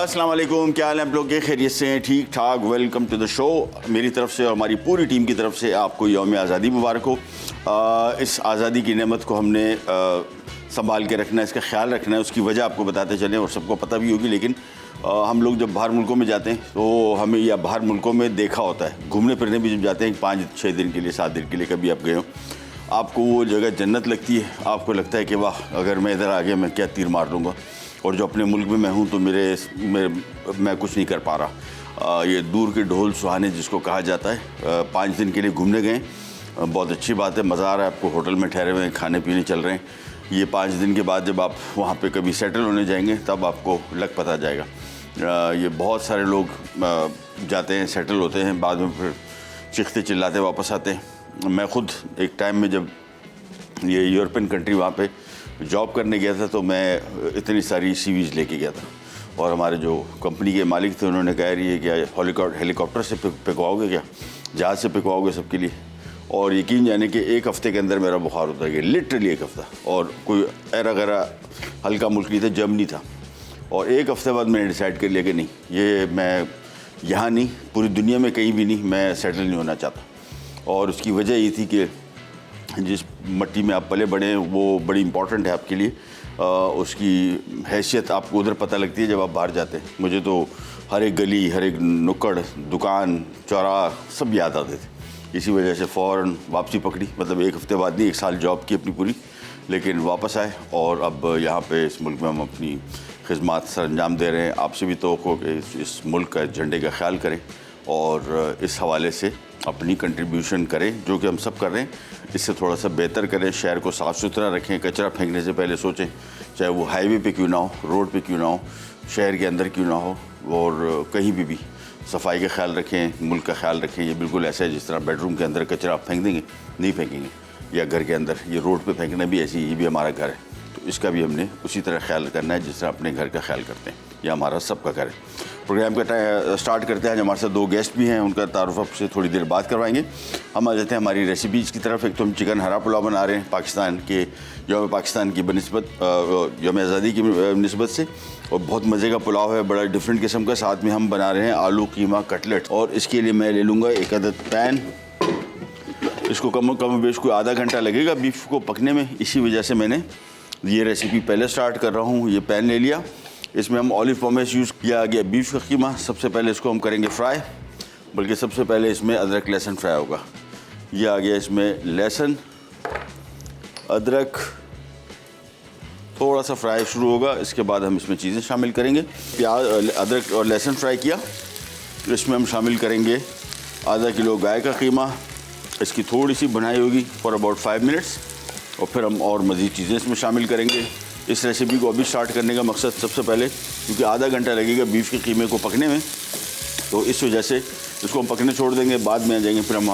अस्सलाम वालेकुम, क्या हाल है आप लोग के? खैरियत से हैं? ठीक ठाक। Welcome to the show. मेरी तरफ से और हमारी पूरी टीम की तरफ से आपको यौम आज़ादी मुबारक हो। इस आज़ादी की नेमत को हमने संभाल के रखना है, इसका ख्याल रखना है। उसकी वजह आपको बताते चलें और सबको पता भी होगी, लेकिन हम लोग जब बाहर मुल्कों में जाते हैं तो हमें या बाहर मुल्कों में देखा होता है, घूमने फिरने भी जब जाते हैं 5-6 दिन के लिए, 7 दिन के लिए, कभी आप गए हो, आपको वो जगह जन्नत लगती है। आपको लगता है कि वाह, अगर मैं इधर आ गया मैं क्या तीर मार लूँगा, और जो अपने मुल्क में मैं हूँ तो मैं कुछ नहीं कर पा रहा। ये दूर के ढोल सुहाने जिसको कहा जाता है। 5 दिन के लिए घूमने गए, बहुत अच्छी बात है, मज़ा आ रहा है, आपको होटल में ठहरे हुए हैं, खाने पीने चल रहे हैं। ये 5 दिन के बाद जब आप वहाँ पे कभी सेटल होने जाएंगे तब आपको लग पता जाएगा। ये बहुत सारे लोग जाते हैं, सेटल होते हैं, बाद में फिर चीखते चिल्लाते वापस आते हैं। मैं ख़ुद एक टाइम में जब ये यूरोपियन कंट्री वहाँ पे जॉब करने गया था तो मैं इतनी सारी सीवीज़ लेके गया था, और हमारे जो कंपनी के मालिक थे उन्होंने कहा ये क्या हेलीकॉप्टर से पिकवाओगे, क्या जहाज़ से पिकवाओगे सबके लिए? और यकीन जाने कि 1 हफ़्ते के अंदर मेरा बुखार उतर गया, लिटरली 1 हफ़्ता। और कोई एरा गरा हल्का मुल्क नहीं था, जर्मनी था। और 1 हफ़्ते बाद मैंने डिसाइड कर लिया कि नहीं, ये मैं यहाँ नहीं, पूरी दुनिया में कहीं भी नहीं, मैं सेटल नहीं होना चाहता। और उसकी वजह ये थी कि जिस मट्टी में आप पले बड़े हैं वो बड़ी इंपॉर्टेंट है आपके लिए। उसकी हैसियत आपको उधर पता लगती है जब आप बाहर जाते हैं। मुझे तो हर एक गली, हर एक नुक्कड़, दुकान, चौराहा सब याद आते थे। इसी वजह से फ़ौरन वापसी पकड़ी, मतलब 1 हफ़्ते बाद नहीं, 1 साल जॉब की अपनी पूरी, लेकिन वापस आए और अब यहाँ पे इस मुल्क में हम अपनी खिदमत सर अंजाम दे रहे हैं। आपसे भी तवक्को कि इस मुल्क का झंडे का ख्याल करें और इस हवाले से अपनी कंट्रीब्यूशन करें, जो कि हम सब कर रहे हैं। इससे थोड़ा सा बेहतर करें, शहर को साफ़ सुथरा रखें, कचरा फेंकने से पहले सोचें, चाहे वो हाईवे पे क्यों ना हो, रोड पे क्यों ना हो, शहर के अंदर क्यों ना हो, और कहीं भी सफाई का ख्याल रखें, मुल्क का ख्याल रखें। ये बिल्कुल ऐसा है जिस तरह बेडरूम के अंदर कचरा आप फेंक देंगे, नहीं फेंकेंगे, या घर के अंदर, ये रोड पे फेंकना भी ऐसी, ये भी हमारा घर है, तो इसका भी हमने उसी तरह ख्याल करना है जिस तरह अपने घर का ख्याल करते हैं। यह हमारा सबका घर है। प्रोग्राम का स्टार्ट करते हैं। हमारे साथ 2 गेस्ट भी हैं, उनका तारुफ आपसे थोड़ी देर बाद करवाएंगे। हम आ जाते हैं हमारी रेसिपीज़ की तरफ। एक तो हम चिकन हरा पुलाव बना रहे हैं पाकिस्तान के यौम पाकिस्तान की बनस्बत, यौम आज़ादी की नस्बत से, और बहुत मज़े का पुलाव है, बड़ा डिफरेंट किस्म का। साथ में हम बना रहे हैं आलू कीमा कटलेट, और इसके लिए मैं ले लूँगा 1 अदद पैन। इसको कम बेश कोई आधा घंटा लगेगा बीफ को पकने में, इसी वजह से मैंने ये रेसिपी पहले स्टार्ट कर रहा हूँ। ये पैन ले लिया, इसमें हम ऑलिव पोमेस यूज़ किया गया बीफ का कीमा। सबसे पहले इसको हम करेंगे फ्राई, बल्कि सबसे पहले इसमें अदरक लहसुन फ्राई होगा। ये आ गया, इसमें लहसुन अदरक थोड़ा सा फ्राई शुरू होगा। इसके बाद हम इसमें चीज़ें शामिल करेंगे। प्याज, अदरक और लहसुन फ्राई किया, इसमें हम शामिल करेंगे आधा किलो गाय का कीमा। इसकी थोड़ी सी बनाई होगी फॉर अबाउट 5 मिनट्स, और फिर हम और मज़ीद चीज़ें इसमें शामिल करेंगे। इस रेसिपी को अभी स्टार्ट करने का मकसद सबसे पहले, क्योंकि आधा घंटा लगेगा बीफ के कीमे को पकने में, तो इस वजह से इसको हम पकने छोड़ देंगे। बाद में आ जाएंगे फिर हम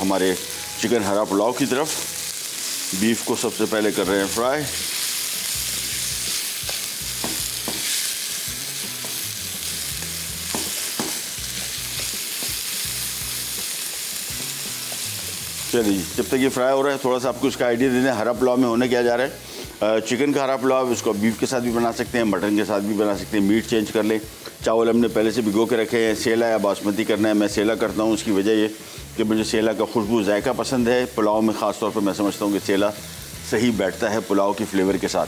हमारे चिकन हरा पुलाव की तरफ। बीफ को सबसे पहले कर रहे हैं फ्राई। चलिए, जब तक ये फ्राई हो रहा है थोड़ा सा आपको उसका आइडिया दे दें हरा पुलाव में होने क्या जा रहा है। चिकन का हरा पुलाव, इसको बीफ के साथ भी बना सकते हैं, मटन के साथ भी बना सकते हैं। मीट चेंज कर लें। चावल हमने पहले से भिगो के रखे हैं। सेला या बासमती करना है, मैं सेला करता हूँ। उसकी वजह ये कि मुझे सेला का खुशबू जायका पसंद है पुलाव में, ख़ास तौर पर मैं समझता हूँ कि सेला सही बैठता है पुलाव की फ्लेवर के साथ।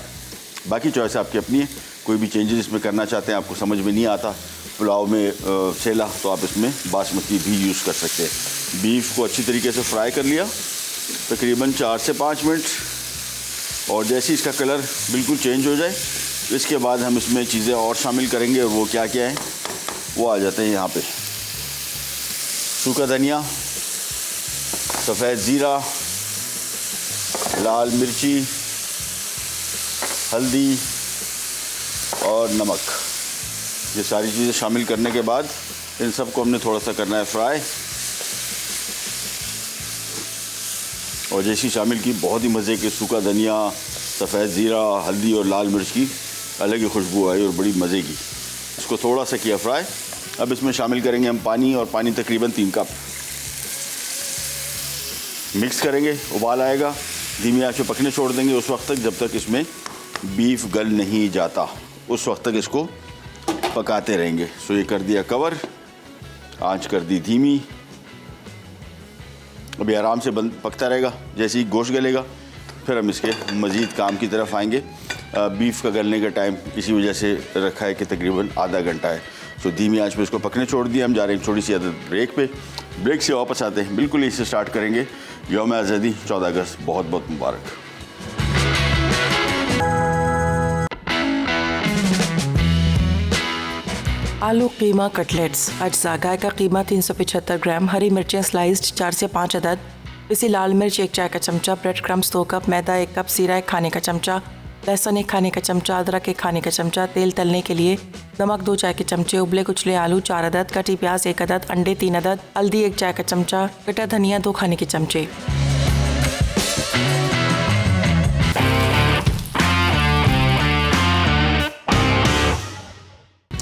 बाकी चॉइस आपकी अपनी है, कोई भी चेंजेस इसमें करना चाहते हैं, आपको समझ में नहीं आता पुलाव में सेला, तो आप इसमें बासमती भी यूज़ कर सकते हैं। बीफ को अच्छी तरीके से फ्राई कर लिया, तकरीबन 4 से 5 मिनट, और जैसे इसका कलर बिल्कुल चेंज हो जाए, इसके बाद हम इसमें चीज़ें और शामिल करेंगे। वो क्या क्या है वो आ जाते हैं यहाँ पे। सूखा धनिया, सफ़ेद ज़ीरा, लाल मिर्ची, हल्दी और नमक। ये सारी चीज़ें शामिल करने के बाद इन सब को हमने थोड़ा सा करना है फ्राई, और जैसी शामिल की बहुत ही मज़े के सूखा धनिया, सफ़ेद ज़ीरा, हल्दी और लाल मिर्च की अलग ही खुशबू आई और बड़ी मज़े की। इसको थोड़ा सा किया फ्राई। अब इसमें शामिल करेंगे हम पानी, और पानी तकरीबन 3 कप। मिक्स करेंगे, उबाल आएगा, धीमी आंच पे पकने छोड़ देंगे उस वक्त तक जब तक इसमें बीफ गल नहीं जाता। उस वक्त तक इसको पकाते रहेंगे। सो ये कर दिया कवर, आंच कर दी धीमी। अभी आराम से पकता रहेगा। जैसे ही गोश्त गलेगा फिर हम इसके मज़ीद काम की तरफ आएंगे। बीफ का गलने का टाइम इसी वजह से रखा है कि तकरीबन आधा घंटा है। तो धीमी आंच पे इसको पकने छोड़ दिया। हम जा रहे हैं छोटी सी आदत ब्रेक पे। ब्रेक से वापस आते हैं, बिल्कुल इसे स्टार्ट करेंगे। यौम आज़ादी 14 अगस्त बहुत बहुत मुबारक। आलू कीमा कटलेट्स। अज्जा गाय का कीमा 375 ग्राम, हरी मिर्चें स्लाइस्ड 4 से 5 अदद, पिसी लाल मिर्च 1 चाय का चमचा, ब्रेड क्रम्स 2 कप, मैदा 1 कप, सीरा 1 खाने का चमचा, लहसुन 1 खाने का चमचा, अदरक 1 खाने का चमचा, तेल तलने के लिए, नमक 2 चाय के चमचे, उबले कुचले आलू 4 अदद, कटी प्याज 1 अदद, अंडे 3 अदद, हल्दी 1 चाय का चमचा, कटा धनिया 2 खाने के चमचे।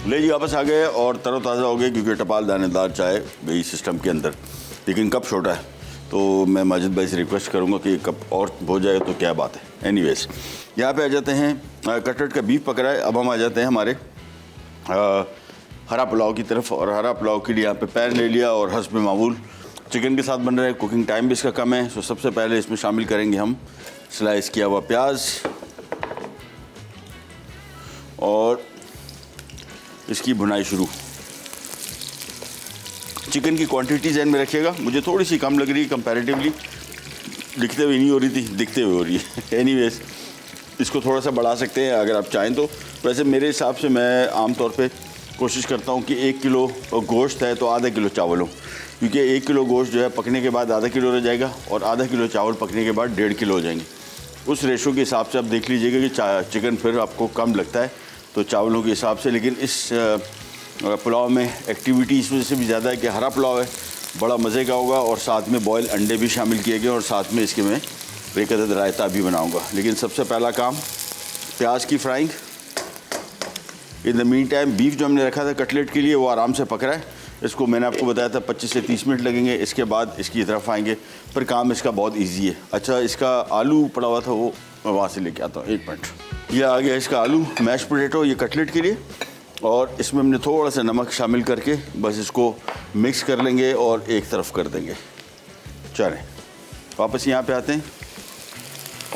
ले जी वापस आ गए और तरोताज़ा हो गए, क्योंकि टपाल दानेदार चाय वही सिस्टम के अंदर, लेकिन कप छोटा है। तो मैं माजिद भाई से रिक्वेस्ट करूंगा कि कप और हो जाए तो क्या बात है। एनीवेज, यहाँ पे आ जाते हैं। कटलेट का बीफ पक रहा है। अब हम आ जाते हैं हमारे हरा पुलाव की तरफ। और हरा पुलाव के लिए यहाँ पे पैन ले लिया और हस्ब मामूल चिकन के साथ बन रहा है। कुकिंग टाइम भी इसका कम है। तो सबसे पहले इसमें शामिल करेंगे हम स्लाइस किया हुआ प्याज और इसकी भुनाई शुरू। चिकन की क्वांटिटी ज़हन में रखिएगा, मुझे थोड़ी सी कम लग रही है कंपैरेटिवली। दिखते हुए नहीं हो रही थी, दिखते हुए हो रही है। एनीवेज, इसको थोड़ा सा बढ़ा सकते हैं अगर आप चाहें तो। वैसे मेरे हिसाब से मैं आमतौर पे कोशिश करता हूँ कि 1 किलो गोश्त है तो आधा किलो चावल हो, क्योंकि 1 किलो गोश्त जो है पकने के बाद आधा किलो रह जाएगा और आधा किलो चावल पकने के बाद 1.5 किलो हो जाएंगे। उस रेशो के हिसाब से आप देख लीजिएगा कि चिकन फिर आपको कम लगता है तो चावलों के हिसाब से। लेकिन इस पुलाव में एक्टिविटी इस वजह से भी ज़्यादा है कि हरा पुलाव है, बड़ा मज़े का होगा। और साथ में बॉयल अंडे भी शामिल किए गए और साथ में इसके मैं एक अदद रायता भी बनाऊंगा। लेकिन सबसे पहला काम प्याज की frying. In the mean time beef जो हमने रखा था कटलेट के लिए वो आराम से पक रहा है। इसको मैंने आपको बताया था 25 से 30 मिनट लगेंगे। इसके बाद इसकी तरफ आएंगे, पर काम इसका बहुत ईजी है। अच्छा, इसका आलू पड़ा हुआ था वो मैं वहाँ से लेके आता हूँ, 1 मिनट। ये आ गया इसका आलू मैश पोटैटो, ये कटलेट के लिए। और इसमें हमने थोड़ा सा नमक शामिल करके बस इसको मिक्स कर लेंगे और एक तरफ कर देंगे। चलें वापस यहाँ पे आते हैं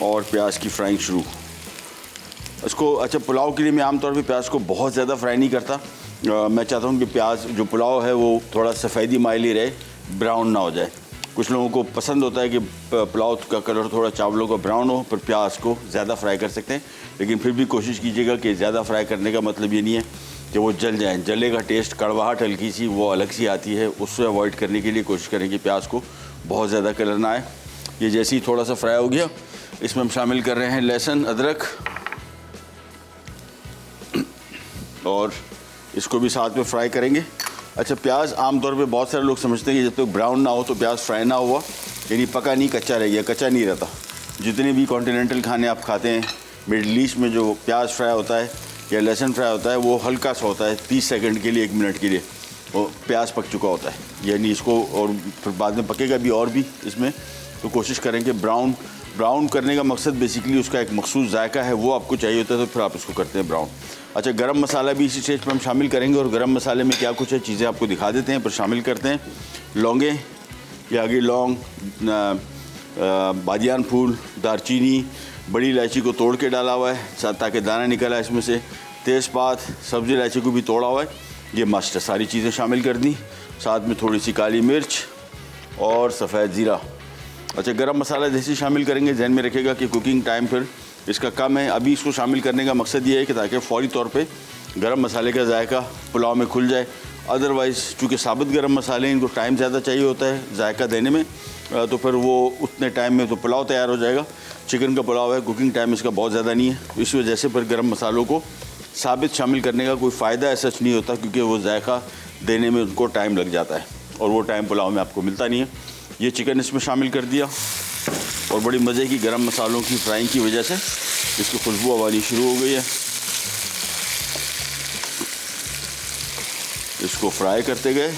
और प्याज की फ्राइंग शुरू। इसको अच्छा, पुलाव के लिए मैं आमतौर पे प्याज को बहुत ज़्यादा फ्राई नहीं करता। मैं चाहता हूँ कि प्याज जो पुलाव है वो थोड़ा सफ़ेदी माइली रहे, ब्राउन ना हो जाए। कुछ लोगों को पसंद होता है कि पुलाव का कलर थोड़ा चावलों का ब्राउन हो, पर प्याज को ज़्यादा फ्राई कर सकते हैं। लेकिन फिर भी कोशिश कीजिएगा कि ज़्यादा फ्राई करने का मतलब ये नहीं है कि वो जल जाए। जले का टेस्ट, कड़वाहट हल्की सी वो अलग सी आती है, उससे अवॉइड करने के लिए कोशिश करें कि प्याज को बहुत ज़्यादा कलर ना आए। ये जैसे ही थोड़ा सा फ्राई हो गया, इसमें हम शामिल कर रहे हैं लहसुन अदरक और इसको भी साथ में फ्राई करेंगे। अच्छा, प्याज आमतौर पे बहुत सारे लोग समझते हैं कि जब तक ब्राउन ना हो तो प्याज फ्राई ना हुआ, यानी पका नहीं, कच्चा रह गया। कच्चा नहीं रहता। जितने भी कॉन्टिनेंटल खाने आप खाते हैं, मिडल ईस्ट में जो प्याज फ्राई होता है या लहसुन फ्राई होता है वो हल्का सा होता है, 30 सेकंड के लिए, 1 मिनट के लिए वो प्याज पक चुका होता है। यानी इसको और फिर बाद में पकेगा भी और भी इसमें। तो कोशिश करें कि ब्राउन करने का मकसद बेसिकली उसका एक मखसूस जायका है, वो आपको चाहिए होता है, तो फिर आप इसको करते हैं ब्राउन। अच्छा, गरम मसाला भी इसी स्टेज पर हम शामिल करेंगे और गरम मसाले में क्या कुछ है चीज़ें आपको दिखा देते हैं, पर शामिल करते हैं लौंगे, ये आगे लौंग, बादियान फूल, दारचीनी, बड़ी इलायची को तोड़ के डाला हुआ है ताकि दाना निकला है इसमें से, तेज़पात, सब्ज़ी इलायची को भी तोड़ा हुआ है, ये मस्ट है। सारी चीज़ें शामिल कर दी, साथ में थोड़ी सी काली मिर्च और सफ़ेद ज़ीरा। अच्छा, गरम मसाला जैसे शामिल करेंगे ध्यान में रखिएगा कि कुकिंग टाइम फिर इसका कम है। अभी इसको शामिल करने का मकसद ये है कि ताकि फ़ौरी तौर पे गरम मसाले का जायका पुलाव में खुल जाए। अदरवाइज़ चूँकि साबित गरम मसाले इनको टाइम ज़्यादा चाहिए होता है जायका देने में, तो फिर वो उतने टाइम में तो पुलाव तैयार हो जाएगा। चिकन का पुलाव है, कुकिंग टाइम इसका बहुत ज़्यादा नहीं है, तो इस वजह से फिर गरम मसालों को साबित शामिल करने का कोई फ़ायदा ऐसा नहीं होता, क्योंकि वो जायका देने में उनको टाइम लग जाता है और वो टाइम पुलाव में आपको मिलता नहीं है। ये चिकन इसमें शामिल कर दिया और बड़ी मज़े की गरम मसालों की फ्राइंग की वजह से इसकी खुशबू आनी शुरू हो गई है। इसको फ्राई करते गए।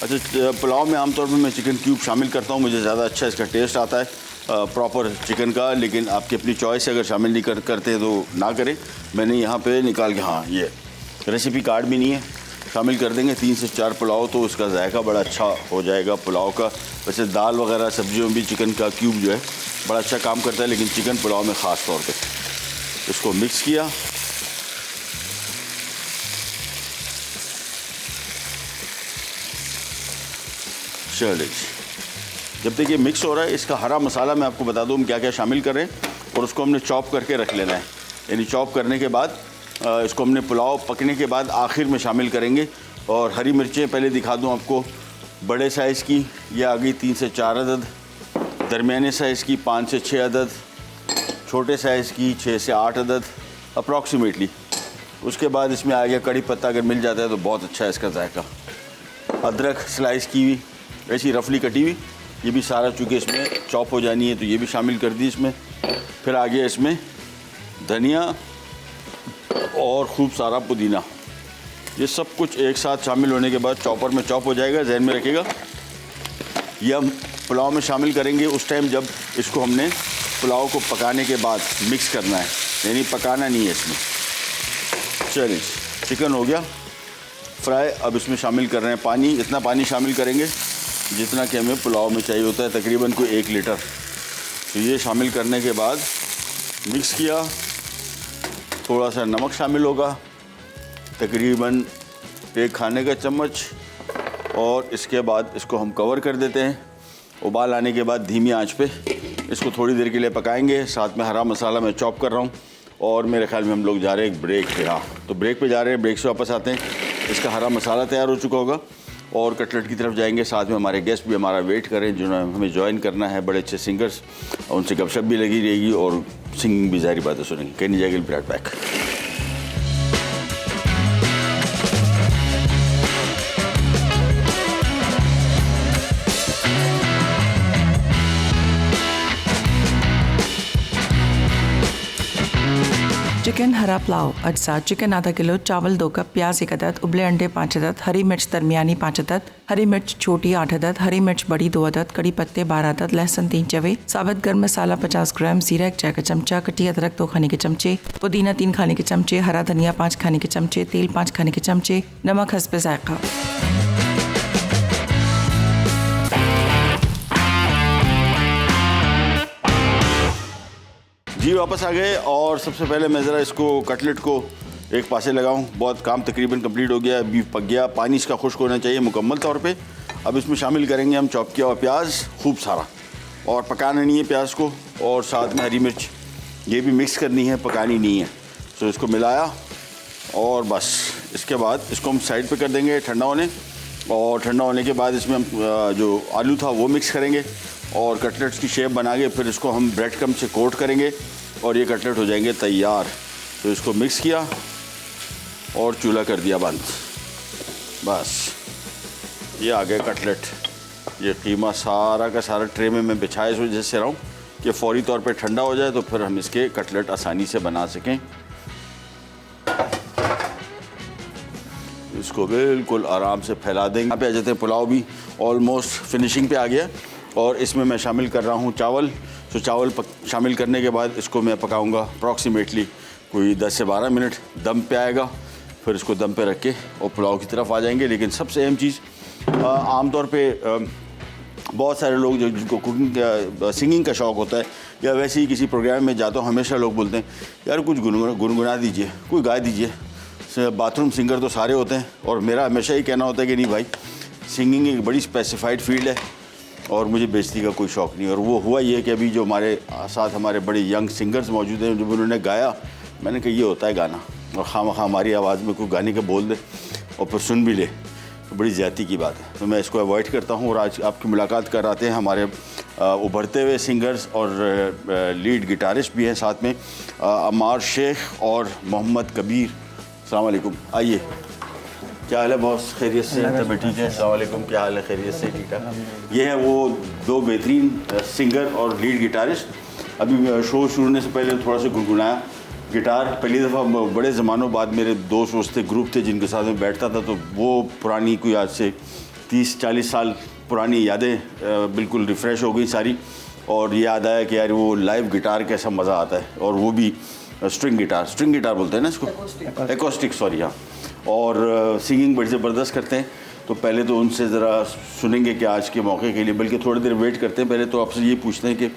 अच्छा, पुलाव में आमतौर पर मैं चिकन क्यूब शामिल करता हूँ, मुझे ज़्यादा अच्छा इसका टेस्ट आता है। प्रॉपर चिकन का, लेकिन आपकी अपनी चॉइस है, अगर शामिल नहीं करते तो ना करें। मैंने यहाँ पे निकाल के, हाँ ये रेसिपी कार्ड भी नहीं है, शामिल कर देंगे 3 से 4 पुलाव, तो उसका जायका बड़ा अच्छा हो जाएगा पुलाव का। वैसे दाल वगैरह सब्जियों में भी चिकन का क्यूब जो है बड़ा अच्छा काम करता है, लेकिन चिकन पुलाव में ख़ास तौर पे। इसको मिक्स किया, चलिए जब तक ये मिक्स हो रहा है, इसका हरा मसाला मैं आपको बता दूँ हम क्या क्या शामिल कर रहे हैं, और उसको हमने चॉप करके रख लेना है। यानी चॉप करने के बाद इसको हमने पुलाव पकने के बाद आखिर में शामिल करेंगे। और हरी मिर्चें पहले दिखा दूं आपको, बड़े साइज़ की ये आ गई 3 से 4 अदद, दरमियाने साइज़ की 5 से 6 अदद, छोटे साइज़ की 6 से 8 अदद अप्रॉक्सीमेटली। उसके बाद इसमें आ गया कड़ी पत्ता, अगर मिल जाता है तो बहुत अच्छा है इसका जायका। अदरक स्लाइस की हुई, ऐसी रफली कटी हुई, ये भी सारा चूँकि इसमें चॉप हो जानी है तो ये भी शामिल कर दी इसमें। फिर आ गया इसमें धनिया और खूब सारा पुदीना। ये सब कुछ एक साथ शामिल होने के बाद चॉपर में चॉप हो जाएगा। जहन में रखिएगा ये हम पुलाव में शामिल करेंगे उस टाइम जब इसको हमने पुलाव को पकाने के बाद मिक्स करना है, यानी पकाना नहीं है इसमें। चलिए चिकन हो गया फ्राई, अब इसमें शामिल कर रहे हैं पानी। इतना पानी शामिल करेंगे जितना कि हमें पुलाव में चाहिए होता है, तकरीबन कोई 1 लीटर। तो ये शामिल करने के बाद मिक्स किया, थोड़ा सा नमक शामिल होगा, तकरीबन 1 खाने का चम्मच, और इसके बाद इसको हम कवर कर देते हैं। उबाल आने के बाद धीमी आंच पे इसको थोड़ी देर के लिए पकाएंगे। साथ में हरा मसाला मैं चॉप कर रहा हूँ, और मेरे ख्याल में हम लोग जा रहे हैं एक ब्रेक पे। हाँ, तो ब्रेक पे जा रहे हैं, ब्रेक से वापस आते हैं। इसका हरा मसाला तैयार हो चुका होगा और कटलेट की तरफ जाएंगे। साथ में हमारे गेस्ट भी हमारा वेट करें, जिन्होंने हमें ज्वाइन करना है, बड़े अच्छे सिंगर्स, उनसे गपशप भी लगी रहेगी और सिंगिंग भी ज़ाहिर बात है सुनेंगे। कहनी जाएगी ब्रेक बैक। चिकन हरा पुलाव अज्जा, चिकन आधा किलो, चावल 2 कप, प्याज 1 अदद, उबले अंडे 5 अदद, हरी मिर्च दरमियानी 5 अदद, हरी मिर्च छोटी 8 अदद, हरी मिर्च बड़ी 2 अदद, कड़ी पत्ते 12 अदद, लहसुन 3 चवे, साबुत गर्म मसाला 50 ग्राम, जीरा 1 चाय का चमचा, कटी अदरक 2 खाने के चमचे, पुदीना 3 खाने के चमचे, हरा धनिया 5 खाने के चमचे, तेल 5 खाने के चमचे, नमक हस्बे जायका। जी वापस आ गए, और सबसे पहले मैं ज़रा इसको कटलेट को एक पासे लगाऊं। बहुत काम तकरीबन कंप्लीट हो गया, बीफ पक गया, पानी इसका खुश्क होना चाहिए मुकम्मल तौर पे। अब इसमें शामिल करेंगे हम चॉप किया हुआ प्याज खूब सारा, और पकाना नहीं है प्याज को, और साथ में हरी मिर्च ये भी मिक्स करनी है, पकानी नहीं है। तो इसको मिलाया और बस इसके बाद इसको हम साइड पे कर देंगे ठंडा होने, और ठंडा होने के बाद इसमें हम जो आलू था वो मिक्स करेंगे और कटलेट्स की शेप बना के फिर इसको हम ब्रेड क्रम्ब से कोट करेंगे और ये कटलेट हो जाएंगे तैयार। तो इसको मिक्स किया और चूल्हा कर दिया बंद। बस ये आ गए कटलेट। ये कीमा सारा का सारा ट्रे में मैं बिछाए इस वजह से रहा हूँ कि फ़ौरी तौर पे ठंडा हो जाए तो फिर हम इसके कटलेट आसानी से बना सकें। इसको बिल्कुल आराम से फैला देंगे। यहाँ पे आ जाते हैं, पुलाव भी ऑलमोस्ट फिनिशिंग पे आ गया और इसमें मैं शामिल कर रहा हूँ चावल। तो चावल शामिल करने के बाद इसको मैं पकाऊंगा अप्रॉक्सीमेटली कोई 10 से 12 मिनट, दम पे आएगा। फिर इसको दम पे रख के और पुलाव की तरफ आ जाएंगे। लेकिन सबसे अहम चीज़, आमतौर पे बहुत सारे लोग जो जिनको कुकिंग सिंगिंग का शौक़ होता है या वैसे ही किसी प्रोग्राम में जाता हूँ, हमेशा लोग बोलते हैं यार कुछ गुनगुना दीजिए, कोई गा दीजिए। बाथरूम सिंगर तो सारे होते हैं, और मेरा हमेशा ही कहना होता है कि नहीं भाई, सिंगिंग एक बड़ी स्पेसिफाइड फील्ड है और मुझे बेइज्जती का कोई शौक़ नहीं। और वो हुआ ये कि अभी जो हमारे साथ हमारे बड़े यंग सिंगर्स मौजूद हैं, जब उन्होंने गाया, मैंने कहा ये होता है गाना, और खामखा हमारी आवाज़ में कोई गाने के बोल दे और फिर सुन भी ले तो बड़ी ज़्यादती की बात है। तो मैं इसको अवॉइड करता हूँ। और आज आपकी मुलाकात कराते हैं हमारे उभरते हुए सिंगर्स और लीड गिटारिस्ट भी हैं साथ में, अमार शेख और मोहम्मद कबीर। अस्सलाम वालेकुम। आइए, क्या हाल है बॉस? खैरियत से? तबीयत ठीक है? अस्सलाम वालेकुम। क्या हाल है? खैरियत से? ठीक ठाक। ये हैं वो 2 बेहतरीन सिंगर और लीड गिटारिस्ट। अभी शो शुरू होने से पहले थोड़ा सा गुनगुनाया गिटार। पहली दफ़ा बड़े ज़मानों बाद मेरे दोस्त वोस्त थे, ग्रुप थे जिनके साथ में बैठता था, तो वो पुरानी कोई आज से 30-40 साल पुरानी यादें बिल्कुल रिफ़्रेश हो गई सारी। और ये याद आया कि यार वो लाइव गिटार कैसा मज़ा आता है, और वो भी स्ट्रिंग गिटार बोलते हैं ना इसको, एकॉस्टिक, सॉरी, हाँ। और सिंगिंग बड़ी ज़बरदस्त करते हैं। तो पहले तो उनसे ज़रा सुनेंगे कि आज के मौके के लिए, बल्कि थोड़ी देर वेट करते हैं। पहले तो आपसे ये पूछते हैं कि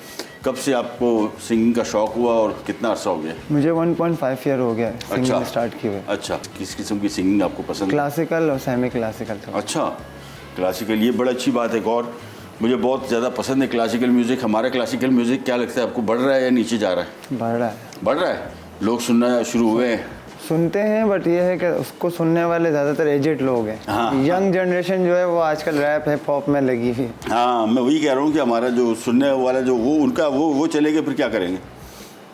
कब से आपको सिंगिंग का शौक़ हुआ और कितना अर्सा हो गया? मुझे 1.5 ईयर हो गया सिंगिंग स्टार्ट किए हुए। अच्छा, किस किस्म की सिंगिंग आपको पसंद है? क्लासिकल और सेमी क्लासिकल। अच्छा, क्लासिकल, ये बड़ा अच्छी बात है। और मुझे बहुत ज़्यादा पसंद है क्लासिकल म्यूज़िक। हमारा क्लासिकल म्यूज़िक क्या लगता है आपको, बढ़ रहा है या नीचे जा रहा है? बढ़ रहा है। लोग सुनना शुरू हुए हैं? सुनते हैं, बट ये है कि उसको सुनने वाले ज़्यादातर एजेड लोग हैं। हाँ, यंग जनरेशन जो है वो आजकल रैप हिप हॉप में लगी हुई है। हाँ, मैं वही कह रहा हूँ कि हमारा जो सुनने वाला जो वो उनका वो चलेंगे, फिर क्या करेंगे?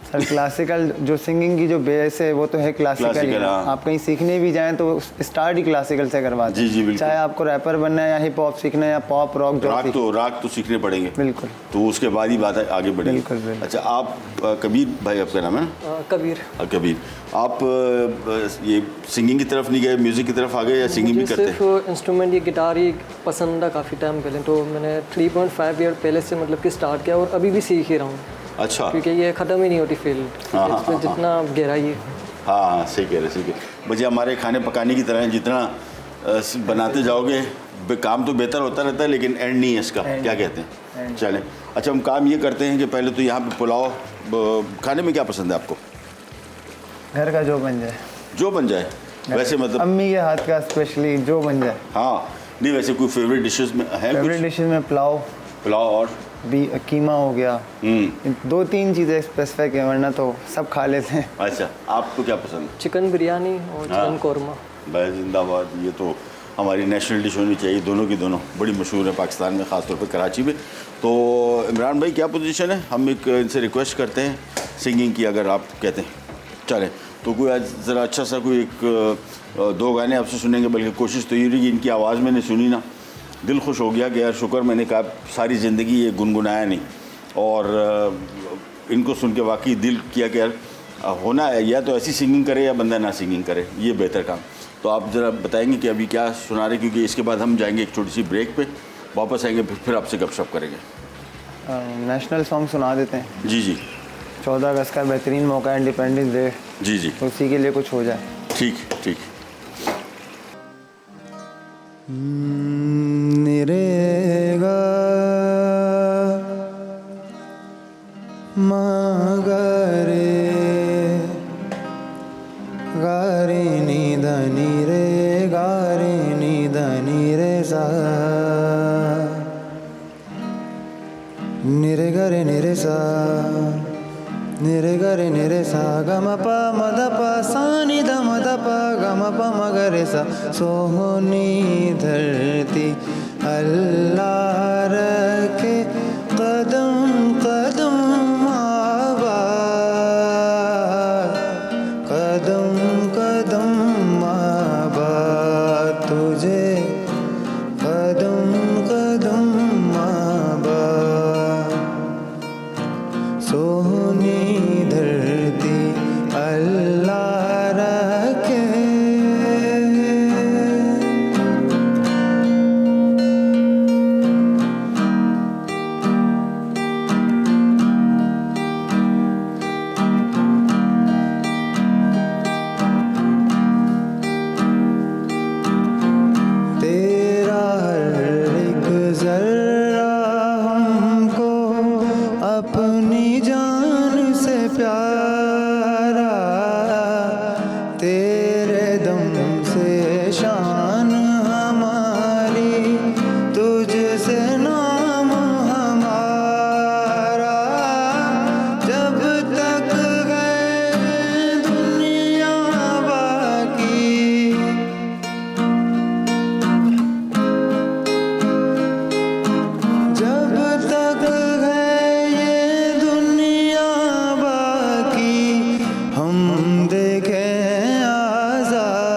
सर क्लासिकल जो सिंगिंग की जो बेस है वो तो है क्लासिकल। हाँ। आप कहीं सीखने भी जाएं तो स्टार्ट ही क्लासिकल से करवाते हैं। जी बिल्कुल। चाहे आपको रैपर बनना है या हिप हॉप सीखना है या पॉप रॉक, राग तो सीखने पड़ेंगे। बिल्कुल। तो उसके बाद ही बात आगे बढ़ेगी। बिल्कुल। अच्छा, आप कबीर भाई, आपका नाम है? कबीर, आप ये सिंगिंग की तरफ नहीं गए, म्यूज़िक की तरफ आ गए, या सिंगिंग भी करते हैं? सिर्फ इंस्ट्रूमेंट, ये गिटार ही पसंद था काफ़ी टाइम पहले। तो मैंने 3.5 ईयर पहले से मतलब कि स्टार्ट किया, और अभी भी सीख ही रहा हूँ। अच्छा। क्योंकि ये ख़त्म ही नहीं होती फील्ड, इसमें जितना गहराई है। हाँ, सही कह रहे। मुझे हमारे खाने पकाने की तरह है, जितना बनाते जाओगे काम तो बेहतर होता रहता है, लेकिन एंड नहीं है इसका। क्या कहते हैं? चलें, अच्छा, हम काम ये करते हैं कि पहले तो यहाँ पे पुलाव, खाने में क्या पसंद है आपको? घर का जो बन जाए। वैसे मतलब अम्मी के हाथ का स्पेशली जो बन जाए। हाँ, नहीं वैसे कोई फेवरेट डिशेस में है? फेवरेट डिशेस में पुलाव और भी, कीमा हो गया। 2-3 चीज़ें स्पेसिफिक है, वरना तो सब खा लेते हैं। अच्छा, आपको क्या पसंद है? चिकन बिरयानी और चिकन कौरमा। भाई जिंदाबाद, ये तो हमारी नेशनल डिश होनी चाहिए। दोनों की दोनों बड़ी मशहूर है पाकिस्तान में, ख़ासतौर पर कराची में। तो इमरान भाई, क्या पोजीशन है? हम एक इनसे रिक्वेस्ट करते हैं सिंगिंग की, अगर आप कहते हैं चलें तो कोई आज ज़रा अच्छा सा कोई एक 2 गाने आपसे सुनेंगे। बल्कि कोशिश तो ये रही कि इनकी आवाज़ मैंने सुनी ना, दिल खुश हो गया कि यार शुक्र, मैंने कहा सारी ज़िंदगी ये गुनगुनाया नहीं, और इनको सुन के वाकई दिल किया कि यार होना है, या तो ऐसी सिंगिंग करे या बंदा ना सिंगिंग करे, ये बेहतर काम। तो आप ज़रा बताएंगे कि अभी क्या सुना रहे, क्योंकि इसके बाद हम जाएंगे एक छोटी सी ब्रेक पे, वापस आएंगे, फिर आपसे गपशप करेंगे। नेशनल सॉन्ग सुना देते हैं। जी 14 अगस्त का बेहतरीन मौका है, इंडिपेंडेंस डे। जी तो उसी के लिए कुछ हो जाए। ठीक। निरेगा मगरे गारे निधनी रे सा निरे गरे निरे सा गम प मद प सा नि ध मद प गम प मगरे सा। सोहनी धरती अल्लाह रखे कदम कदम आबाद, कदम कदम आबाद तुझे, कदम कदम आबाद। सोहनी धरती अल्लाह रखे। तेरा हर एक जर्रा हमको अपनी जान से प्यारा, तेरे दम से शान हमारी, तुझसे नाम हमारा। जब तक है दुनिया बाकी, जब तक है ये दुनिया बाकी, हम देखें आज़ाद,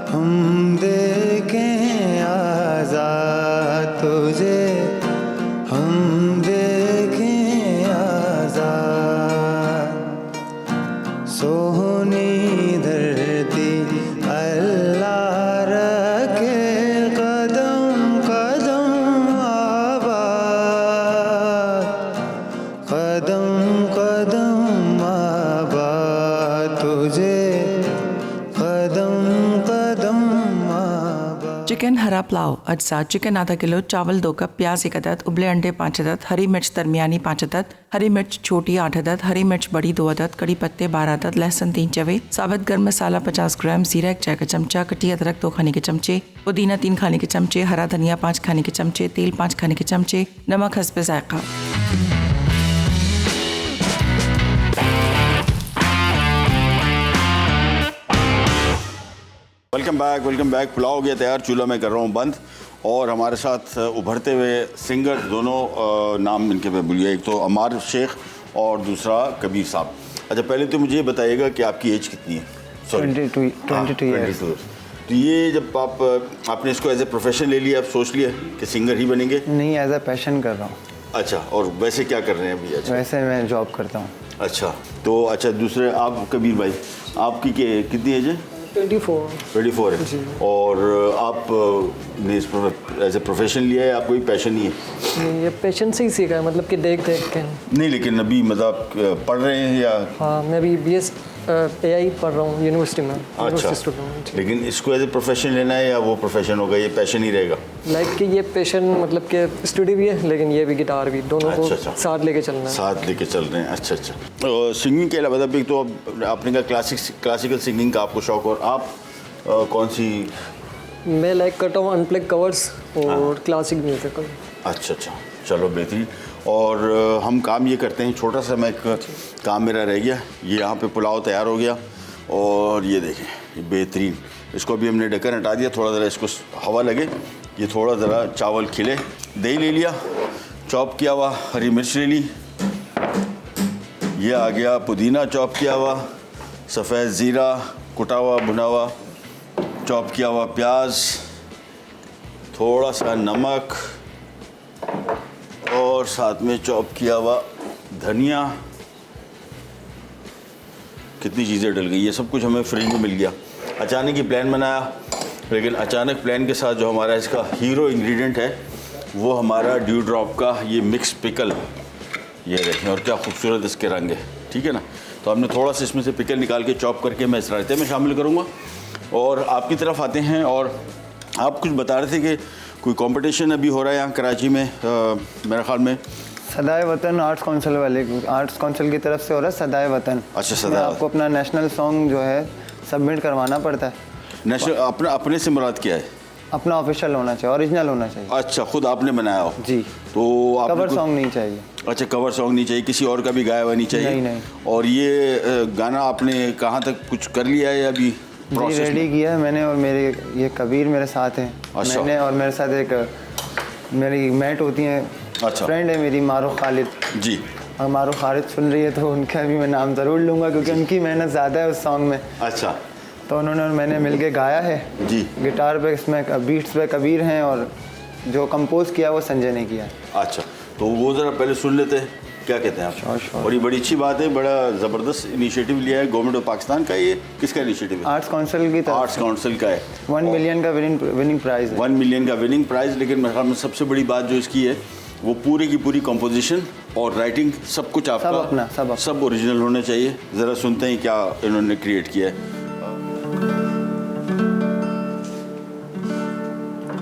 हम देखें आज़ाद तुझे, हम देखें आज़ाद। सोहनी धरती अल्लाह रखे कदम कदम आबाद। तुझे कदम कदम आबा। चिकन हरा पुलाव अज्जा चिकन आधा किलो, चावल 2 कप, प्याज 1 अदद, उबले अंडे 5 अदद, हरी मिर्च दरमियानी 5 अदद, हरी मिर्च छोटी 8 अदद, हरी मिर्च बड़ी 2 अदद, कड़ी पत्ते 12 अदद, लहसुन 3 चवे, साबुत गर्म मसाला 50 ग्राम, जीरा 1 चाय का चमचा, कटी अदरक 2 खाने के चमचे, पुदीना 3 खाने के चमचे, हरा धनिया 5 खाने के चमचे, तेल 5 खाने के चमचे, नमक हस्बे जायका। Welcome back. पुलाव हो गया तैयार, चूल्हा में कर रहा हूँ बंद। और हमारे साथ उभरते हुए सिंगर, दोनों नाम इनके मैं भूलिए, एक तो अमार शेख और दूसरा कबीर साहब। अच्छा, पहले तो मुझे ये बताइएगा कि आपकी एज कितनी है? 22 ईयर्स। तो ये जब आपने इसको एज ए प्रोफेशन ले लिया, आप सोच लिया कि सिंगर ही बनेंगे? नहीं, एज अ पैशन कर रहा हूँ। अच्छा, और वैसे क्या कर रहे हैं अभी? अच्छा, वैसे मैं जॉब करता हूँ। अच्छा, तो अच्छा दूसरे आप कबीर भाई, आपकी कितनी एज है? 24 है। और आप ने एज ए प्रोफेशन लिया है, आपको भी पैशन ही है? नहीं, ये पैशन से ही सीखा है, मतलब कि देख के नहीं, लेकिन अभी मतलब पढ़ रहे हैं या? हाँ, मैं अभी BS AI पढ़ रहा हूँ यूनिवर्सिटी में। अच्छा, लेकिन इसको एज ए प्रोफेशन लेना है या वो प्रोफेशन होगा, ये पैशन ही रहेगा? लाइक कि ये पैशन मतलब कि स्टडी भी है, लेकिन ये भी गिटार भी, दोनों को साथ लेके चलना है। साथ लेके चल रहे हैं। अच्छा। सिंगिंग के अलावा भी तो आपने कहा क्लासिकल सिंगिंग का आपको शौक, और आप कौन सी? मैं लाइक करता हूँ अनप्लग कवर्स और क्लासिक म्यूजिक। अच्छा, चलो बेहतरीन। और हम काम ये करते हैं, छोटा सा मैं एक काम मेरा रह गया, ये यहाँ पे पुलाव तैयार हो गया, और ये देखें ये बेहतरीन, इसको भी हमने ढक्कन हटा दिया, थोड़ा ज़रा इसको हवा लगे, ये थोड़ा ज़रा चावल खिले, दही ले लिया, चॉप किया हुआ हरी मिर्च ले ली, ये आ गया पुदीना चॉप किया हुआ, सफ़ेद ज़ीरा कुटा हुआ भुना हुआ, चॉप किया हुआ प्याज, थोड़ा सा नमक, और साथ में चॉप किया हुआ धनिया। कितनी चीज़ें डल गई, ये सब कुछ हमें फ्री में मिल गया। अचानक ही प्लान बनाया, लेकिन अचानक प्लान के साथ जो हमारा इसका हीरो इंग्रेडिएंट है वो हमारा ड्यू ड्रॉप का ये मिक्स पिकल। ये देखें, और क्या खूबसूरत इसके रंग है, ठीक है ना। तो हमने थोड़ा सा इसमें से पिकल निकाल के चॉप करके मैं इस रायते में शामिल करूँगा। और आपकी तरफ आते हैं, और आप कुछ बता रहे थे कि कोई कंपटीशन अभी हो रहा है यहाँ कराची में, मेरे ख्याल में सदाए वतन आर्ट्स काउंसिल की तरफ से हो रहा है सदाए वतन। अच्छा, सदाए आपको अपना नेशनल सॉन्ग जो है सबमिट करवाना पड़ता है। नेशनल अपने से मुराद क्या है? अपना ऑफिशियल होना चाहिए, ओरिजिनल होना चाहिए। अच्छा, खुद आपने बनाया हो? जी। तो कवर सॉन्ग नहीं चाहिए? अच्छा, कवर सॉन्ग नहीं चाहिए, किसी और का भी गाया हुआ नहीं चाहिए? नहीं। और ये गाना आपने कहाँ तक कुछ कर लिया है या अभी जी रेडी किया है मैंने, और मेरे ये कबीर मेरे साथ हैं। अच्छा। मैंने और मेरे साथ एक मेरी मैट होती हैं, अच्छा, फ्रेंड है मेरी मारूफ खालिद जी। अगर मारूफ खालिद सुन रही है तो उनका भी मैं नाम ज़रूर लूँगा, क्योंकि उनकी मेहनत ज़्यादा है उस सॉन्ग में। अच्छा, तो उन्होंने और मैंने मिलके गाया है जी। गिटार पे इसमें बीट्स पे कबीर हैं, और जो कंपोज किया वो संजय ने किया है। अच्छा, तो वो ज़रा पहले सुन लेते हैं, क्या कहते हैं आप? श्योर। और ये बड़ी अच्छी बात है, बड़ा ज़बरदस्त इनिशिएटिव लिया है गवर्नमेंट ऑफ पाकिस्तान का। ये किसका इनिशिएटिव है? आर्ट्स काउंसिल की तरफ। आर्ट्स काउंसिल का है। 1 मिलियन का विनिंग प्राइज़ है। 1 मिलियन का विनिंग प्राइज़। लेकिन मेरे ख्याल में सबसे बड़ी बात जो इसकी है वो पूरी की पूरी कंपोजिशन और राइटिंग सब कुछ आपका, सब अपना। सब ओरिजिनल होना चाहिए। ज़रा सुनते हैं क्या इन्होंने क्रिएट किया है।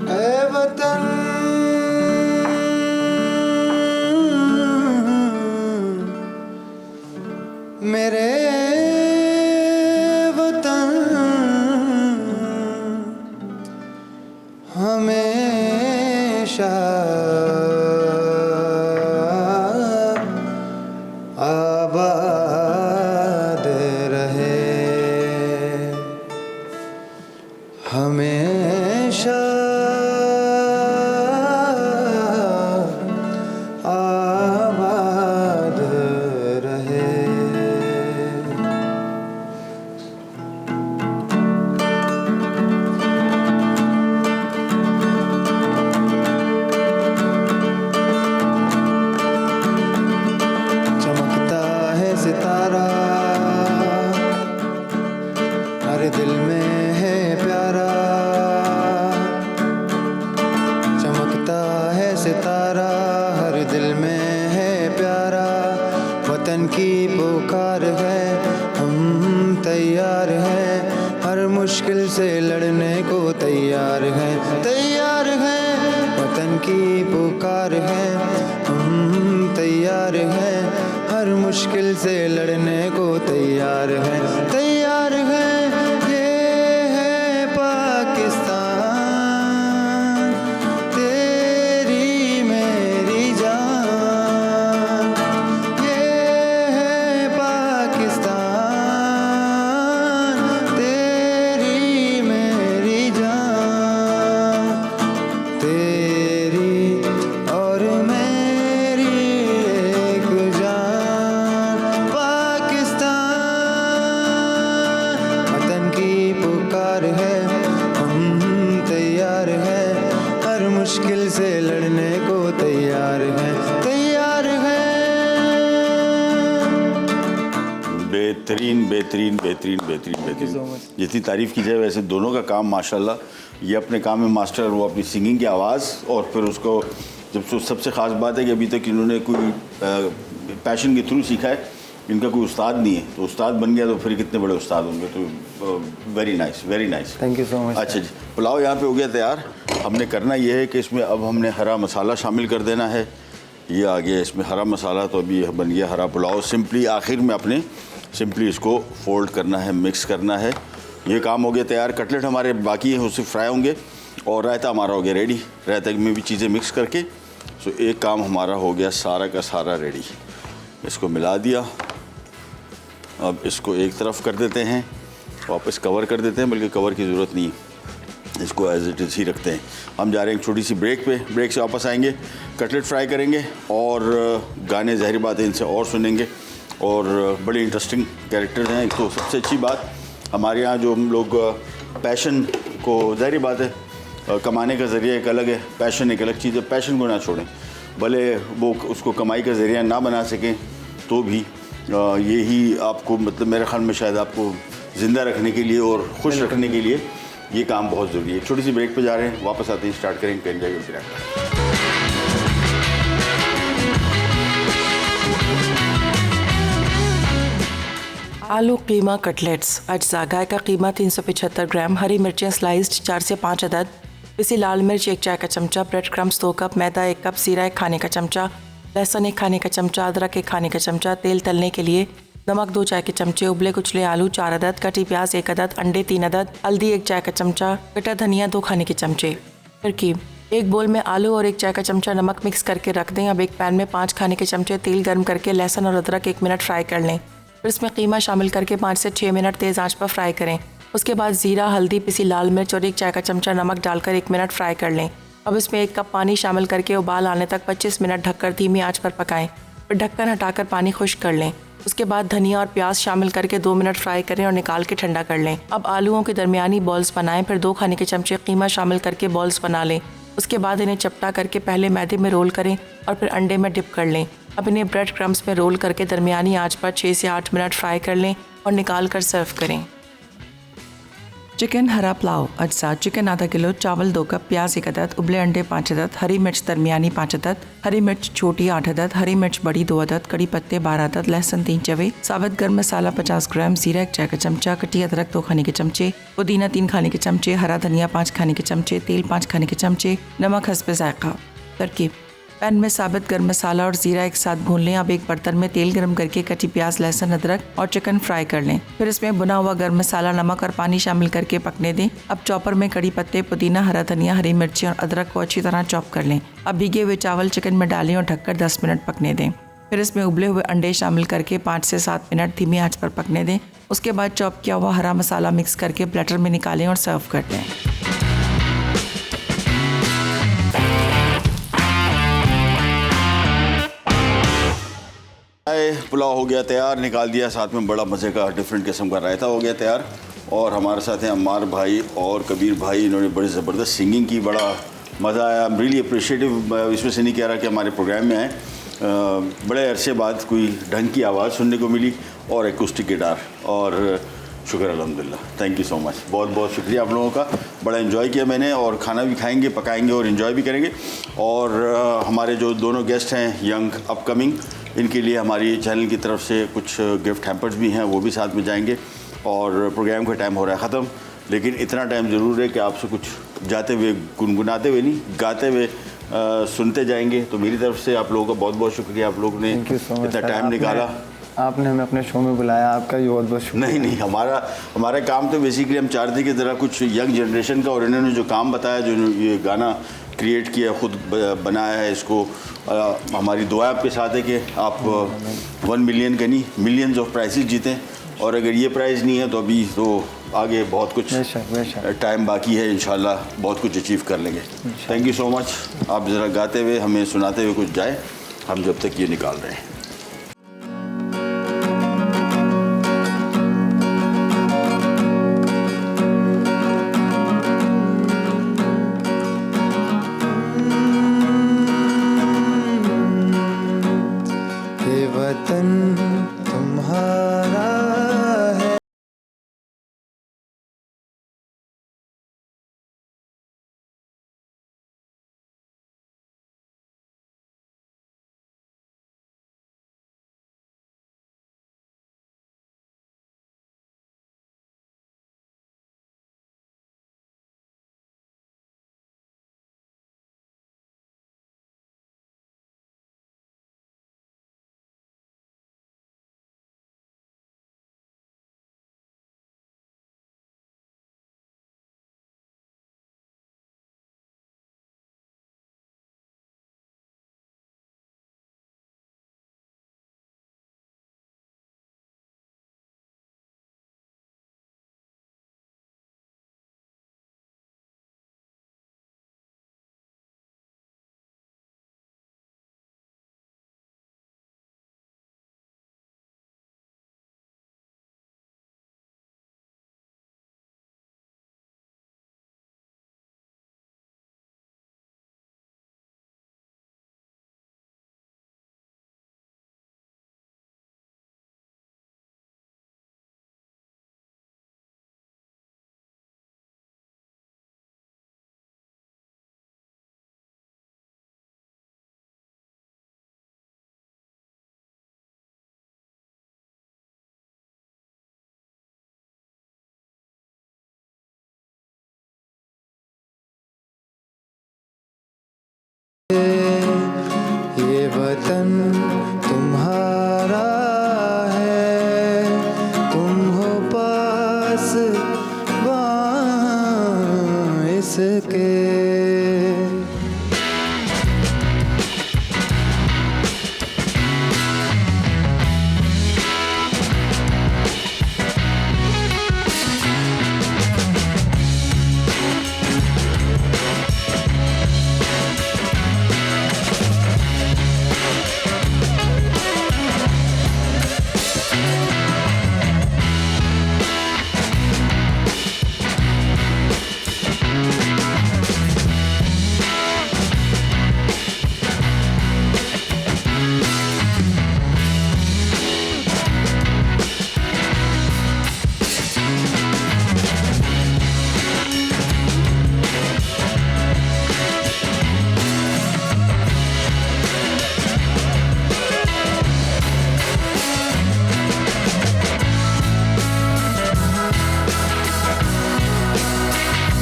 ऐ वतन मेरे वतन हमेशा आबाद रहे, हमेशा मुश्किल से लड़ने को तैयार हैं, तैयार हैं, वतन की पुकार है, हम तैयार हैं, हर मुश्किल से लड़ने को तैयार हैं, तैयार हैं। ये है पाकिस्तान, तेरी मेरी जान, ये है पाकिस्तान, तेरी मेरी जान, तेरी और मेरी एक जान। पाकिस्तान वतन की पुकार है, हम तैयार हैं, हर मुश्किल से लड़ने को तैयार हैं, तैयार हैं। बेहतरीन बेहतरीन बेहतरीन बेहतरीन बेहतरीन। जितनी तारीफ़ की जाए वैसे दोनों का काम माशाल्लाह, ये अपने काम में मास्टर, वो अपनी सिंगिंग की आवाज़, और फिर उसको जब सबसे ख़ास बात है कि अभी तक इन्होंने कोई पैशन के थ्रू सीखा है, इनका कोई उस्ताद नहीं है, तो उस्ताद बन गया तो फिर कितने बड़े उस्ताद होंगे। तो very nice, very nice. Thank you so much. अच्छा जी, पुलाव यहाँ पे हो गया तैयार। हमने करना ये है कि इसमें अब हमने हरा मसाला शामिल कर देना है। ये आ गया इसमें हरा मसाला, तो अभी बन गया हरा पुलाव। सिंपली आखिर में अपने सिंपली इसको फोल्ड करना है, मिक्स करना है। ये काम हो गया तैयार। कटलेट हमारे बाकी हैं, उससे फ्राई होंगे, और रायता हमारा हो गया रेडी। रायता में भी चीज़ें मिक्स करके, सो एक काम हमारा हो गया सारा का सारा रेडी। इसको मिला दिया। अब इसको एक तरफ कर देते हैं, वापस कवर कर देते हैं, बल्कि कवर की ज़रूरत नहीं है, इसको एज इट इज़ ही रखते हैं। हम जा रहे हैं एक छोटी सी ब्रेक पे, ब्रेक से वापस आएंगे, कटलेट फ्राई करेंगे और गाने ज़ाहिर बात है इनसे और सुनेंगे, और बड़े इंटरेस्टिंग कैरेक्टर्स हैं। एक तो सबसे अच्छी बात हमारे यहाँ जो हम लोग पैशन को, ज़ाहिर बात है कमाने का ज़रिया एक अलग है, पैशन एक अलग चीज़ है। पैशन को ना छोड़ें, भले वो उसको कमाई का ज़रिया ना बना सकें तो भी यही आपको, मतलब मेरे ख्याल में शायद आपको ज़िंदा रखने के लिए और खुश रखने के लिए ये काम बहुत ज़रूरी है। एक छोटी सी ब्रेक पे जा रहे हैं, वापस आते हैं, स्टार्ट करेंगे, करेंगे फिर। आलू कीमा कटलेट्स। अज्जा गाय का कीमा 375 ग्राम, हरी मिर्चें स्लाइस्ड 4 से 5 अदद, पिसी लाल मिर्च 1 चाय का चमचा, ब्रेड क्रम्स 2 कप, मैदा 1 कप, सीरा 1 खाने का चमचा, लहसुन 1 खाने का चमचा, अदरक 1 खाने का चमचा, तेल तलने के लिए, नमक 2 चाय के चमचे, उबले कुचले आलू 4 अदद, कटी प्याज 1 अदद, अंडे 3 अदद, हल्दी 1 चाय का चमचा, कटा धनिया 2 खाने के चमचे। तरकीब: एक बोल में आलू और 1 चाय का चमचा नमक मिक्स करके रख दें। अब एक पैन में 5 खाने के चमचे तेल गर्म करके लहसुन और अदरक 1 मिनट फ्राई कर लें। फिर इसमें कीमा शामिल करके 5 से 6 मिनट तेज़ आंच पर फ्राई करें। उसके बाद ज़ीरा, हल्दी, पिसी लाल मिर्च और 1 चाय का चमचा नमक डालकर 1 मिनट फ्राई कर लें। अब इसमें 1 कप पानी शामिल करके उबाल आने तक 25 मिनट ढककर धीमी आंच पर पकाएं। फिर ढक्कन हटाकर पानी खुश्क कर लें। उसके बाद धनिया और प्याज शामिल करके 2 मिनट फ्राई करें और निकाल के ठंडा कर लें। अब आलूओं के दरमियानी बॉल्स बनाएं, फिर 2 खाने के चमचे कीमा शामिल करके बॉल्स बना लें। उसके बाद इन्हें चपटा करके पहले मैदे में रोल करें और फिर अंडे में डिप कर लें। अब इन्हें ब्रेड क्रम्स में रोल करके दरमियानी आंच पर 6 से 8 मिनट फ्राई कर लें और निकाल कर सर्व करें। चिकन हरा पुलाव। अज्जा: चिकन आधा किलो, चावल 2 कप, प्याज 1 अदद, उबले अंडे 5 अदद, हरी मिर्च दरमियानी 5 अदद, हरी मिर्च छोटी 8 अदद, हरी मिर्च बड़ी 2 अदद, कड़ी पत्ते 12 अदद, लहसुन 3 चवे, साबुत गर्म मसाला 50 ग्राम, जीरा 1 चाय का चमचा, कटी अदरक 2 खाने के चमचे, पुदीना 3 खाने के चमचे, हरा धनिया 5 खाने के चमचे, तेल 5 खाने के चमचे, नमक हस्बे जायका। तरकीब: पैन में साबुत गर्म मसाला और जीरा एक साथ भून लें। अब एक बर्तन में तेल गर्म करके कटी प्याज, लहसुन, अदरक और चिकन फ्राई कर लें। फिर इसमें भुना हुआ गर्म मसाला, नमक और पानी शामिल करके पकने दें। अब चॉपर में कड़ी पत्ते, पुदीना, हरा धनिया, हरी मिर्ची और अदरक को अच्छी तरह चॉप कर लें। अब भीगे हुए चावल चिकन में डालें और ढककर 10 मिनट पकने दें। फिर इसमें उबले हुए अंडे शामिल करके 5 से 7 मिनट धीमी आंच पर पकने दें। उसके बाद चॉप किया हुआ हरा मसाला मिक्स करके प्लेटर में निकालें और सर्व कर दें। पुलाव हो गया तैयार, निकाल दिया। साथ में बड़ा मज़े का डिफरेंट किस्म का रायता हो गया तैयार। और हमारे साथ हैं अम्मार भाई और कबीर भाई, इन्होंने बड़ी ज़बरदस्त सिंगिंग की, बड़ा मज़ा आया। I am really appreciative. इसमें से नहीं कह रहा कि हमारे प्रोग्राम में आए, बड़े अरसे बाद कोई ढंग की आवाज़ सुनने को मिली और एकूस्टिक गिटार, और शुक्र अल्हम्दुलिल्लाह। थैंक यू सो मच, बहुत बहुत शुक्रिया आप लोगों का। बड़ा एंजॉय किया मैंने, और खाना भी खाएंगे, पकाएंगे और एंजॉय भी करेंगे। और हमारे जो दोनों गेस्ट हैं यंग अपकमिंग, इनके लिए हमारी चैनल की तरफ से कुछ गिफ्ट हैम्पर्स भी हैं, वो भी साथ में जाएंगे। और प्रोग्राम का टाइम हो रहा है ख़त्म। लेकिन इतना टाइम ज़रूर है कि आपसे कुछ जाते हुए, गुनगुनाते हुए नहीं, गाते हुए सुनते जाएंगे। तो मेरी तरफ से आप लोगों का बहुत बहुत शुक्रिया, आप लोगों ने थैंक यू सो मच इतना टाइम निकाला। आपने हमें अपने शो में बुलाया, आपका भी बहुत बहुत शुक्रिया। नहीं, हमारा काम तो बेसिकली हम चाहते की तरह कुछ यंग जनरेशन का, और इन्होंने जो काम बताया, जो ये गाना क्रिएट किया, खुद बनाया है इसको, हमारी दुआ आपके साथ है कि आप 1 मिलियन का नहीं, मिलियंस ऑफ प्राइजेस जीतें। और अगर ये प्राइज़ नहीं है तो अभी तो आगे बहुत कुछ टाइम बाकी है, इंशाल्लाह बहुत कुछ अचीव कर लेंगे। Thank you so much. आप ज़रा गाते हुए, हमें सुनाते हुए कुछ जाए, हम जब तक ये निकाल रहे हैं। ये वतन तुम्हारा है, ये वतन तुम्हारा है, तुम हो पास वहाँ इसके।